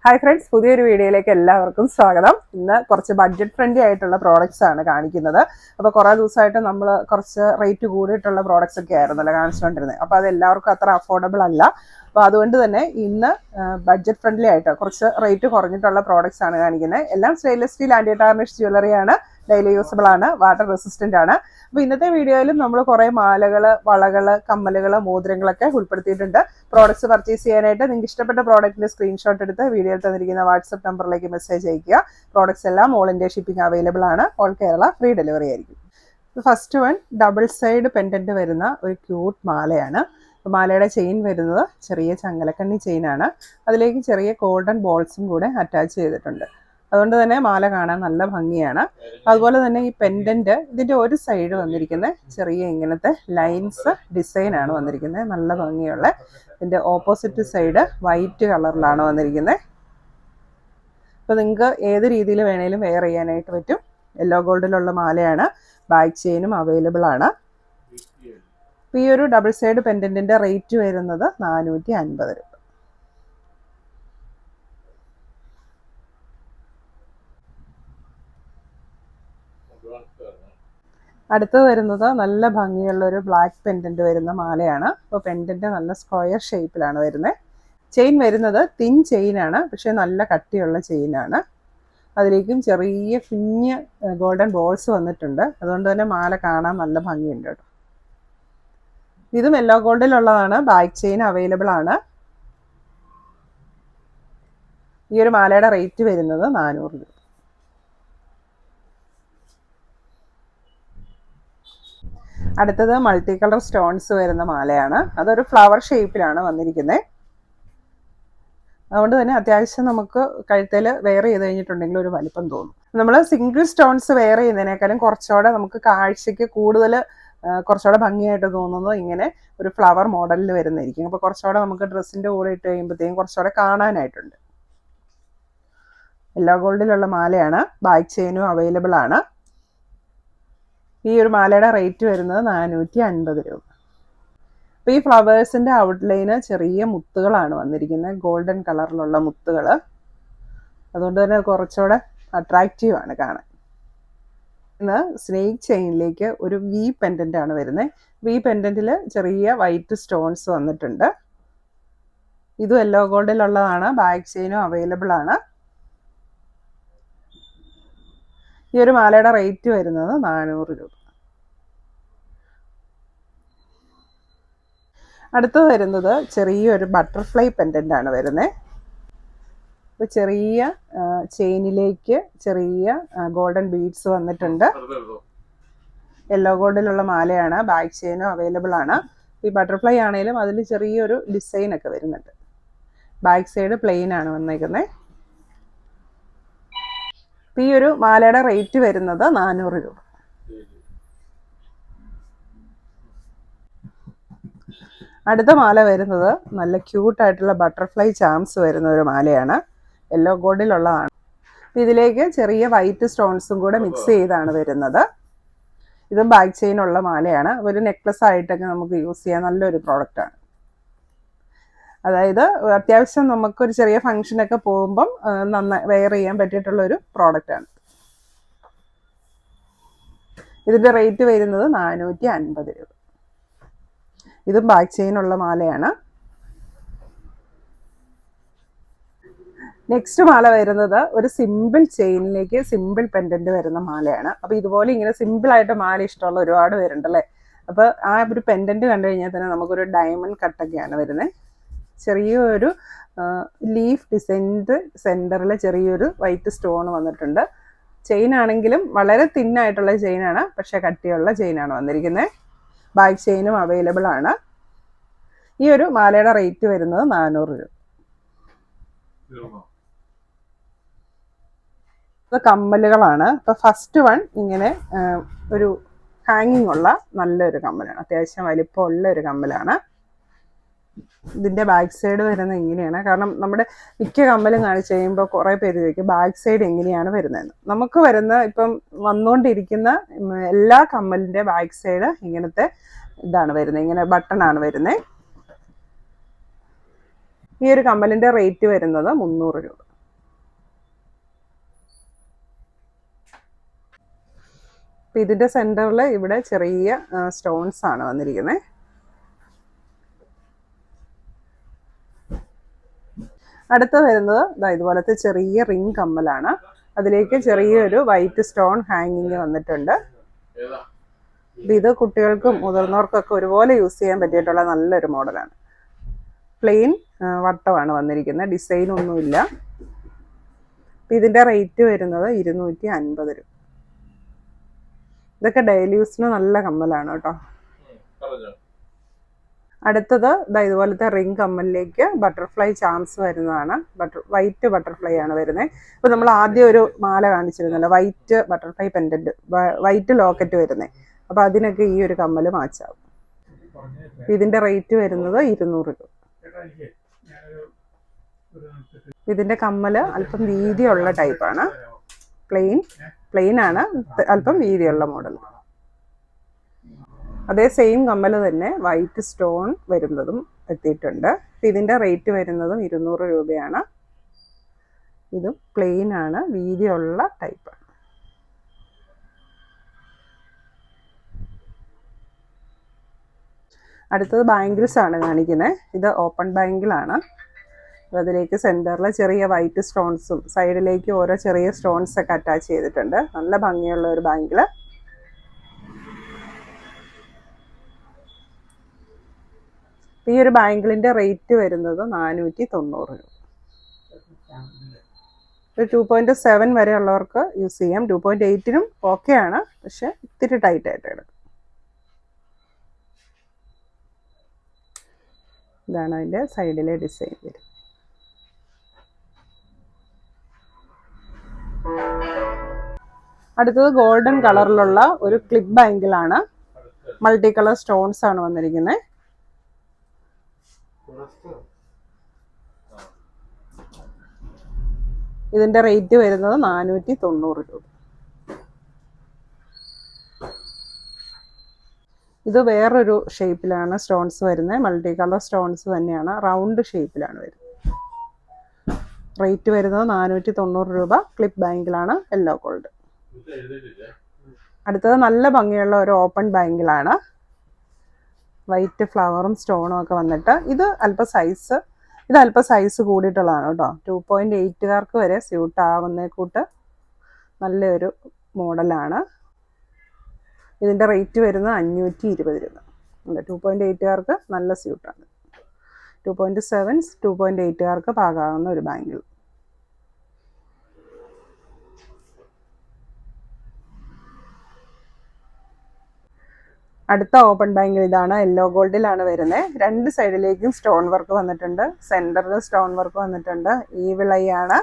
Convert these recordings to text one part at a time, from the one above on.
Hi friends, പുതിയൊരു വീഡിയോയിലേക്ക് എല്ലാവർക്കും സ്വാഗതം. ഇന്ന് കുറച്ച് ബഡ്ജറ്റ് ഫ്രണ്ട്ലി ആയിട്ടുള്ള പ്രോഡക്റ്റ്സ് ആണ് കാണിക്കുന്നത്. അപ്പോൾ കുറേ ദിവസമായിട്ട് നമ്മൾ കുറച്ച് റേറ്റ് കൂടിയിട്ടുള്ള പ്രോഡക്റ്റ്സ് ഒക്കെ ആയിരുന്നല്ലോ കാണിച്ചുകൊണ്ടിരുന്നത്. അപ്പോൾ അത് എല്ലാവർക്കും അത്ര അഫോർഡബിൾ അല്ല. അപ്പോൾ അതുകൊണ്ട് തന്നെ ഇന്ന് ബഡ്ജറ്റ് ഫ്രണ്ട്ലി ആയിട്ട് കുറച്ച് റേറ്റ് കുറഞ്ഞിട്ടുള്ള പ്രോഡക്റ്റ്സ് ആണ് കാണിക്കുന്നത്. എല്ലാം സ്റ്റെയിൻലെസ് സ്റ്റീൽ ആൻറ്റി ടാർണിഷ് ജ്വല്ലറിയാണ്, ഡെയിലി യൂസബിൾ ആണ്, വാട്ടർ റെസിസ്റ്റൻ്റ് ആണ്. അപ്പോൾ ഇന്നത്തെ വീഡിയോയിലും നമ്മൾ കുറേ മാലകൾ, വളകൾ, കമ്മലുകൾ, മോതിരങ്ങളൊക്കെ ഉൾപ്പെടുത്തിയിട്ടുണ്ട്. പ്രോഡക്റ്റ്സ് പർച്ചേസ് ചെയ്യാനായിട്ട് നിങ്ങൾക്ക് ഇഷ്ടപ്പെട്ട പ്രോഡക്റ്റിൻ്റെ സ്ക്രീൻഷോട്ട് എടുത്ത് വീഡിയോയിൽ തന്നിരിക്കുന്ന വാട്സപ്പ് നമ്പറിലേക്ക് മെസ്സേജ് അയയ്ക്കുക. പ്രോഡക്റ്റ്സ് എല്ലാം ഓൾ ഇന്ത്യ ഷിപ്പിംഗ് അവൈലബിൾ ആണ്. ഓൾ കേരള ഫ്രീ ഡെലിവറി ആയിരിക്കും. First one double side pendant വരുന്ന ഒരു ക്യൂട്ട് മാലയാണ്. മാലയുടെ ചെയിൻ വരുന്നത് ചെറിയ ചങ്ങലക്കണ്ണി ചെയിനാണ്. അതിലേക്ക് ചെറിയ ഗോൾഡൻ ബോൾസും കൂടെ അറ്റാച്ച് ചെയ്തിട്ടുണ്ട്. അതുകൊണ്ട് തന്നെ മാല കാണാൻ നല്ല ഭംഗിയാണ്. അതുപോലെ തന്നെ ഈ പെൻഡൻറ്റ് ഇതിൻ്റെ ഒരു സൈഡ് വന്നിരിക്കുന്നത് ചെറിയ ഇങ്ങനത്തെ ലൈൻസ് ഡിസൈനാണ് വന്നിരിക്കുന്നത്, നല്ല ഭംഗിയുള്ള. ഇതിൻ്റെ ഓപ്പോസിറ്റ് സൈഡ് വൈറ്റ് കളറിലാണ് വന്നിരിക്കുന്നത്. അപ്പോൾ നിങ്ങൾക്ക് ഏത് രീതിയിൽ വേണേലും വെയർ ചെയ്യാനായിട്ട് പറ്റും. യെല്ലോ ഗോൾഡിലുള്ള മാലയാണ്. ബാക്ക് ചെയിനും അവൈലബിൾ ആണ്. അപ്പോൾ ഈ ഒരു ഡബിൾ സൈഡ് പെൻഡൻറ്റിൻ്റെ റേറ്റ് വരുന്നത് 450 രൂപ. അടുത്തത് വരുന്നത് നല്ല ഭംഗിയുള്ള ഒരു ബ്ലാക്ക് പെൻഡൻറ്റ് വരുന്ന മാലയാണ്. അപ്പോൾ പെൻഡൻറ്റ് നല്ല സ്ക്വയർ ഷേപ്പിലാണ് വരുന്നത്. ചെയിൻ വരുന്നത് തിൻ ചെയിനാണ്, പക്ഷേ നല്ല കട്ടിയുള്ള ചെയിനാണ്. അതിലേക്കും ചെറിയ കുഞ്ഞ് ഗോൾഡൻ ബോൾസ് വന്നിട്ടുണ്ട്. അതുകൊണ്ട് തന്നെ മാല കാണാൻ നല്ല ഭംഗിയുണ്ട് കേട്ടോ. ഇതും യെല്ലോ ഗോൾഡിലുള്ളതാണ്. ബാക്ക് ചെയിൻ അവൈലബിൾ ആണ്. ഈ ഒരു മാലയുടെ റേറ്റ് വരുന്നത് 400 രൂപ. അടുത്തത് മൾട്ടി കളർ സ്റ്റോൺസ് വരുന്ന മാലയാണ്. അതൊരു ഫ്ലവർ ഷേപ്പിലാണ് വന്നിരിക്കുന്നത്. അതുകൊണ്ട് തന്നെ അത്യാവശ്യം നമുക്ക് കഴുത്തിൽ വെയർ ചെയ്ത് കഴിഞ്ഞിട്ടുണ്ടെങ്കിൽ ഒരു വലിപ്പം തോന്നും. നമ്മൾ സിംഗിൾ സ്റ്റോൺസ് വെയർ ചെയ്യുന്നതിനേക്കാളും കുറച്ചുകൂടെ നമുക്ക് കാഴ്ചയ്ക്ക് കൂടുതൽ കുറച്ചുകൂടെ ഭംഗിയായിട്ട് തോന്നുന്നത് ഇങ്ങനെ ഒരു ഫ്ലവർ മോഡലിൽ വരുന്നതായിരിക്കും. അപ്പോൾ കുറച്ചുകൂടെ നമുക്ക് ഡ്രസ്സിൻ്റെ കൂടെ ഇട്ട് കഴിയുമ്പോഴത്തേക്കും കുറച്ചുകൂടെ കാണാനായിട്ടുണ്ട്. യെല്ലോ ഗോൾഡിലുള്ള മാലയാണ്. ബാക്ക് ചെയിനും അവൈലബിൾ ആണ്. ഈ ഒരു മാലയുടെ റേറ്റ് വരുന്നത് 450 രൂപ. അപ്പോൾ ഈ ഫ്ലവേഴ്സിൻ്റെ ഔട്ട്ലൈന് ചെറിയ മുത്തുകളാണ് വന്നിരിക്കുന്നത്, ഗോൾഡൻ കളറിലുള്ള മുത്തുകൾ. അതുകൊണ്ട് തന്നെ കുറച്ചുകൂടെ അട്രാക്റ്റീവാണ് കാണാൻ. ഇന്ന് സ്നേക്ക് ചെയിനിലേക്ക് ഒരു വി പെൻഡൻ്റ് ആണ് വരുന്നത്. വി പെൻഡൻറ്റിൽ ചെറിയ വൈറ്റ് സ്റ്റോൺസ് വന്നിട്ടുണ്ട്. ഇതും യെല്ലോ ഗോൾഡിലുള്ളതാണ്. ബാക്ക് ചെയിനും അവൈലബിൾ ആണ്. ഈ ഒരു മാലയുടെ റേറ്റ് വരുന്നത് 400 രൂപ. അടുത്തത് വരുന്നത് ചെറിയൊരു ബട്ടർഫ്ലൈ പെൻഡൻ്റ് ആണ് വരുന്നത്. അപ്പോൾ ചെറിയ ചെയിനിലേക്ക് ചെറിയ ഗോൾഡൻ ബീഡ്സ് വന്നിട്ടുണ്ട്. യെല്ലോ ഗോൾഡിലുള്ള മാലയാണ്. ബാക്ക് ചെയിനും അവൈലബിൾ ആണ്. ഈ ബട്ടർഫ്ലൈ ആണെങ്കിലും അതിൽ ചെറിയൊരു ഡിസൈനൊക്കെ വരുന്നുണ്ട്. ബാക്ക് സൈഡ് പ്ലെയിൻ ആണ് വന്നിരിക്കുന്നത്. ഈ ഒരു മാലയുടെ റേറ്റ് വരുന്നത് 400 രൂപ. അടുത്ത മാല വരുന്നത് നല്ല ക്യൂട്ടായിട്ടുള്ള ബട്ടർഫ്ലൈ ചാംസ് വരുന്ന ഒരു മാലയാണ്. യെല്ലോ ഗോൾഡിലുള്ളതാണ്. ഇതിലേക്ക് ചെറിയ വൈറ്റ് സ്റ്റോൺസും കൂടെ മിക്സ് ചെയ്താണ് വരുന്നത്. ഇതും ബാക്ക് ചെയിനുള്ള മാലയാണ്. ഒരു നെക്ലസ് ആയിട്ടൊക്കെ നമുക്ക് യൂസ് ചെയ്യാൻ നല്ലൊരു പ്രോഡക്റ്റാണ്. അതായത് അത്യാവശ്യം നമുക്കൊരു ചെറിയ ഫംഗ്ഷനൊക്കെ പോകുമ്പം നന്നായി വെയർ ചെയ്യാൻ പറ്റിയിട്ടുള്ളൊരു പ്രോഡക്റ്റാണ്. ഇതിൻ്റെ റേറ്റ് വരുന്നത് 450 രൂപ. ഇതും ബാക്ക് ചെയിനുള്ള മാലയാണ്. നെക്സ്റ്റ് മാല വരുന്നത് ഒരു സിമ്പിൾ ചെയിനിലേക്ക് സിമ്പിൾ പെൻഡൻറ്റ് വരുന്ന മാലയാണ്. അപ്പോൾ ഇതുപോലെ ഇങ്ങനെ സിമ്പിളായിട്ട് മാല ഇഷ്ടമുള്ള ഒരുപാട് പേരുണ്ടല്ലേ. അപ്പോൾ ആ ഒരു പെൻഡൻറ്റ് കണ്ടു കഴിഞ്ഞാൽ തന്നെ നമുക്കൊരു ഡയമണ്ട് കട്ടൊക്കെയാണ് വരുന്നത്. ചെറിയൊരു ലീഫ് ഡിസൈൻ്റെ സെൻറ്ററിൽ ചെറിയൊരു വൈറ്റ് സ്റ്റോൺ വന്നിട്ടുണ്ട്. ചെയിൻ ആണെങ്കിലും വളരെ തിന്നായിട്ടുള്ള ചെയിനാണ്, പക്ഷേ കട്ടിയുള്ള ചെയിനാണ് വന്നിരിക്കുന്നത്. ബാക്ക് ചെയിനും അവൈലബിൾ ആണ്. ഈ ഒരു മാലയുടെ റേറ്റ് വരുന്നത് 400 രൂപ. ഇത് കമ്മലുകളാണ്. ഇപ്പോൾ ഫസ്റ്റ് വൺ ഇങ്ങനെ ഒരു ഹാങ്ങിങ് ഉള്ള നല്ലൊരു കമ്മലാണ്. അത്യാവശ്യം വലിപ്പമുള്ള ഒരു കമ്മലാണ്. ഇതിൻ്റെ ബാക്ക് സൈഡ് വരുന്നത് ഇങ്ങനെയാണ്. കാരണം നമ്മുടെ മിക്ക കമ്മലും കാണിച്ച് കഴിയുമ്പോൾ കുറേ പേര് ചോദിക്കും ബാക്ക് സൈഡ് എങ്ങനെയാണ് വരുന്നതെന്ന്. നമുക്ക് വരുന്ന ഇപ്പം വന്നുകൊണ്ടിരിക്കുന്ന എല്ലാ കമ്മലിൻ്റെ ബാക്ക് സൈഡ് ഇങ്ങനത്തെ ഇതാണ് വരുന്നത്, ഇങ്ങനെ ബട്ടണാണ് വരുന്നത്. ഈ ഒരു കമ്മലിൻ്റെ റേറ്റ് വരുന്നത് 300 രൂപ. ഇതിൻ്റെ സെൻറ്ററിൽ ഇവിടെ ചെറിയ സ്റ്റോൺസ് ആണ് വന്നിരിക്കുന്നത്. അടുത്ത വരുന്നത് ഇതുപോലത്തെ ചെറിയ റിംഗ് കമ്മലാണ്. അതിലേക്ക് ചെറിയൊരു വൈറ്റ് സ്റ്റോൺ ഹാങ്ങിങ് വന്നിട്ടുണ്ട്. ഇത് കുട്ടികൾക്കും മുതിർന്നവർക്കൊക്കെ ഒരുപോലെ യൂസ് ചെയ്യാൻ പറ്റിയിട്ടുള്ള നല്ലൊരു മോഡലാണ്. പ്ലെയിൻ വട്ടമാണ് വന്നിരിക്കുന്നത്, ഡിസൈൻ ഒന്നുമില്ല. ഇതിൻ്റെ റേറ്റ് വരുന്നത് 250 രൂപ. ഇതൊക്കെ ഡെയിലി യൂസിന് നല്ല കമ്മലാണ് കേട്ടോ. അടുത്തത് ഇതുപോലത്തെ റിംഗ് കമ്മലിലേക്ക് ബട്ടർഫ്ലൈ ചാംസ് വരുന്നതാണ്. വൈറ്റ് ബട്ടർഫ്ലൈ ആണ് വരുന്നത്. അപ്പോൾ നമ്മൾ ആദ്യം ഒരു മാല കാണിച്ചിരുന്നല്ലോ, white butterfly pendant, white locket വരുന്നത്. അപ്പോൾ അതിനൊക്കെ ഈ ഒരു കമ്മൽ മാച്ചാവും. ഇതിൻ്റെ റേറ്റ് വരുന്നത് 200 രൂപ. ഇതിൻ്റെ കമ്മൽ അല്പം വീതിയുള്ള ടൈപ്പാണ്. പ്ലെയിൻ ആണ്, അല്പം വീതിയുള്ള മോഡൽ. അതേ സെയിം കമ്മൽ തന്നെ വൈറ്റ് സ്റ്റോൺ വരുന്നതും എത്തിയിട്ടുണ്ട്. ഇതിൻ്റെ റേറ്റ് വരുന്നതും 200 രൂപയാണ്. ഇതും പ്ലെയിൻ ആണ്, വീതിയുള്ള ടൈപ്പാണ്. അടുത്തത് ബാംഗിൾസ് ആണ് കാണിക്കുന്നത്. ഇത് ഓപ്പൺ ബാംഗിളാണ്. അതിലേക്ക് സെൻറ്ററിൽ ചെറിയ വൈറ്റ് സ്റ്റോൺസും സൈഡിലേക്ക് ഓരോ ചെറിയ സ്റ്റോൺസ് ഒക്കെ അറ്റാച്ച് ചെയ്തിട്ടുണ്ട്. നല്ല ഭംഗിയുള്ള ഒരു ബാംഗിൾ. ഈ ഒരു ബാംഗിളിൻ്റെ റേറ്റ് വരുന്നത് 490 രൂപ. ഒരു 2.7 വരെ ഉള്ളവർക്ക് യൂസ് ചെയ്യാം. 2.8നും ഓക്കെയാണ്, പക്ഷെ ഇത്തിരി ടൈറ്റ് ആയിട്ട് കിടക്കും. ഇതാണ് അതിൻ്റെ സൈഡിലെ ഡിസൈൻ വരും. അടുത്തത് ഗോൾഡൻ കളറിലുള്ള ഒരു ക്ലിപ്പ് ബാംഗിളാണ്. മൾട്ടി കളർ സ്റ്റോൺസ് ആണ് വന്നിരിക്കുന്നത്. ഇതിൻ്റെ റേറ്റ് വരുന്നത് 490 രൂപ. ഇത് വേറൊരു ഷേപ്പിലാണ് സ്റ്റോൺസ് വരുന്നത്. മൾട്ടി കളർ സ്റ്റോൺസ് തന്നെയാണ്, റൗണ്ട് ഷേപ്പിലാണ് വരുന്നത്. റേറ്റ് വരുന്നത് 490 രൂപ. ക്ലിപ്പ് ബാംഗിളാണ്, യെല്ലോ ഗോൾഡ്. അടുത്തത് നല്ല ഭംഗിയുള്ള ഒരു ഓപ്പൺ ബാംഗിളാണ്. വൈറ്റ് ഫ്ലവറും സ്റ്റോണും ഒക്കെ വന്നിട്ട് ഇത് അല്പം സൈസ് കൂടിയിട്ടുള്ളതാണ് കേട്ടോ. 2.8കാർക്ക് വരെ സ്യൂട്ട് ആവുന്ന കൂട്ട് നല്ലൊരു മോഡലാണ്. ഇതിൻ്റെ റേറ്റ് വരുന്നത് 520 രൂപ. 2.8കാർക്ക് നല്ല സ്യൂട്ടാണ്. 2.7, 2.8കാർക്ക് പാകാവുന്ന ഒരു ബാംഗിൾ. അടുത്ത ഓപ്പൺ ബാംഗിൾ ഇതാണ്. യെല്ലോ ഗോൾഡിലാണ് വരുന്നത്. രണ്ട് സൈഡിലേക്കും സ്റ്റോൺ വർക്ക് വന്നിട്ടുണ്ട്. സെൻറ്ററിൽ സ്റ്റോൺ വർക്ക് വന്നിട്ടുണ്ട്. ഈ വിളയാണ്.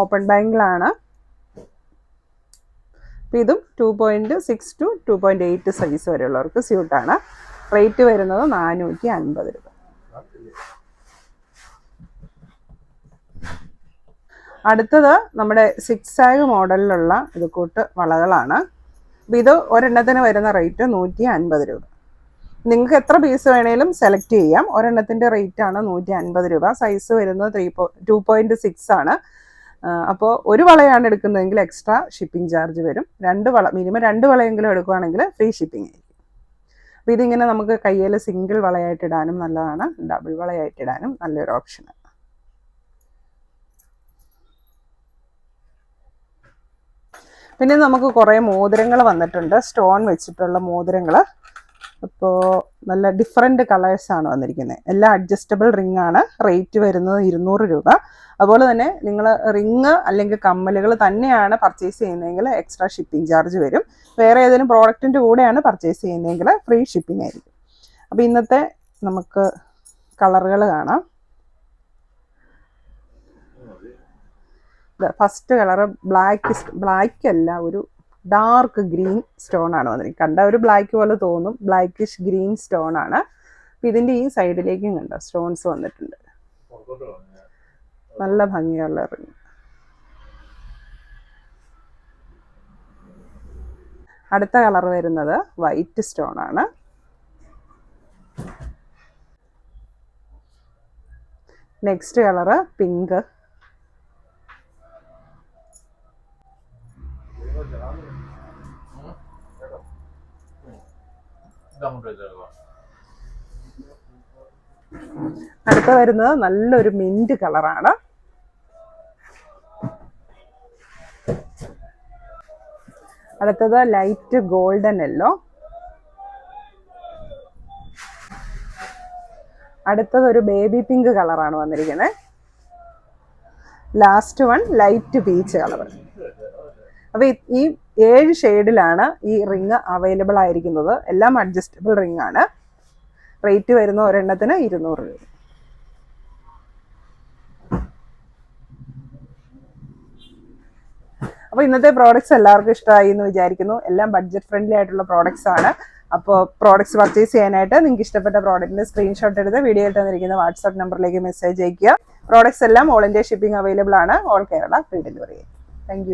ഓപ്പൺ ബാംഗിളാണ്. ഇതും 2.6 to 2.8 സൈസ് വരെയുള്ളവർക്ക് സ്യൂട്ടാണ്. റേറ്റ് വരുന്നത് 450 രൂപ. അടുത്തത് നമ്മുടെ 6 മോഡലിലുള്ള ഇത് കൂട്ട് വളകളാണ്. അപ്പോൾ ഇത് ഒരെണ്ണത്തിന് വരുന്ന റേറ്റ് 150 രൂപ. നിങ്ങൾക്ക് എത്ര പീസ് വേണേലും സെലക്ട് ചെയ്യാം. ഒരെണ്ണത്തിൻ്റെ റേറ്റാണ് 150 രൂപ. സൈസ് വരുന്നത് 2.6 ആണ്. അപ്പോൾ ഒരു വളയാണ് എടുക്കുന്നതെങ്കിൽ എക്സ്ട്രാ ഷിപ്പിംഗ് ചാർജ് വരും. മിനിമം 2 വളയെങ്കിലും എടുക്കുകയാണെങ്കിൽ ഫ്രീ ഷിപ്പിംഗ് ആയിരിക്കും. അപ്പോൾ ഇതിങ്ങനെ നമുക്ക് കയ്യിൽ സിംഗിൾ വളയായിട്ടിടാനും നല്ലതാണ്, ഡബിൾ വളയായിട്ടിടാനും നല്ലൊരു ഓപ്ഷനാണ്. പിന്നെ നമുക്ക് കുറേ മോതിരങ്ങൾ വന്നിട്ടുണ്ട്, സ്റ്റോൺ വെച്ചിട്ടുള്ള മോതിരങ്ങൾ. അപ്പോൾ നല്ല ഡിഫറെൻറ്റ് കളേഴ്സാണ് വന്നിരിക്കുന്നത്. എല്ലാം അഡ്ജസ്റ്റബിൾ റിംഗ് ആണ്. റേറ്റ് വരുന്നത് 200 രൂപ. അതുപോലെ തന്നെ നിങ്ങൾ റിങ് അല്ലെങ്കിൽ കമ്മലുകൾ തന്നെയാണ് പർച്ചേസ് ചെയ്യുന്നതെങ്കിൽ എക്സ്ട്രാ ഷിപ്പിംഗ് ചാർജ് വരും. വേറെ ഏതെങ്കിലും പ്രോഡക്റ്റിൻ്റെ കൂടെയാണ് പർച്ചേസ് ചെയ്യുന്നതെങ്കിൽ ഫ്രീ ഷിപ്പിംഗ് ആയിരിക്കും. അപ്പോൾ ഇന്നത്തെ നമുക്ക് കളറുകൾ കാണാം. ഫസ്റ്റ് കളറ് ബ്ലാക്ക് അല്ല, ഒരു ഡാർക്ക് ഗ്രീൻ സ്റ്റോൺ ആണ് വന്നിരിക്കുന്നത്. കണ്ട ഒരു ബ്ലാക്ക് പോലെ തോന്നും, ബ്ലാക്കിഷ് ഗ്രീൻ സ്റ്റോൺ ആണ്. അപ്പം ഇതിൻ്റെ ഈ സൈഡിലേക്കും കണ്ട സ്റ്റോൺസ് വന്നിട്ടുണ്ട്. നല്ല ഭംഗിയുള്ള റിങ്. അടുത്ത കളർ വരുന്നത് വൈറ്റ് സ്റ്റോൺ ആണ്. Next colour pink. അടുത്ത വരുന്നത് നല്ലൊരു മിന്റ് കളറാണ്. അടുത്തത് ലൈറ്റ് ഗോൾഡൻ യെല്ലോ. അടുത്തത് ഒരു ബേബി പിങ്ക് കളറാണ് വന്നിരിക്കുന്നത്. Last one light peach colour. അപ്പോൾ ഈ 7 ഷെയ്ഡിലാണ് ഈ റിങ് അവൈലബിൾ ആയിരിക്കുന്നത്. എല്ലാം അഡ്ജസ്റ്റബിൾ റിംഗ് ആണ്. റേറ്റ് വരുന്ന ഒരെണ്ണത്തിന് 200 രൂപ. അപ്പോൾ ഇന്നത്തെ പ്രോഡക്റ്റ്സ് എല്ലാവർക്കും ഇഷ്ടമായി എന്ന് വിചാരിക്കുന്നു. എല്ലാം ബഡ്ജറ്റ് ഫ്രണ്ട്ലി ആയിട്ടുള്ള പ്രോഡക്റ്റ്സ് ആണ്. അപ്പോൾ പ്രോഡക്റ്റ്സ് പർച്ചേസ് ചെയ്യാനായിട്ട് നിങ്ങൾക്ക് ഇഷ്ടപ്പെട്ട പ്രോഡക്റ്റിന്റെ സ്ക്രീൻഷോട്ട് എടുത്ത് വീഡിയോയിൽ തന്നിരിക്കുന്ന വാട്സാപ്പ് നമ്പറിലേക്ക് മെസ്സേജ് അയയ്ക്കുക. പ്രോഡക്റ്റ്സ് എല്ലാം ഓൾ ഇന്ത്യ ഷിപ്പിംഗ് അവൈലബിൾ ആണ്. All Kerala free delivery. Thank you.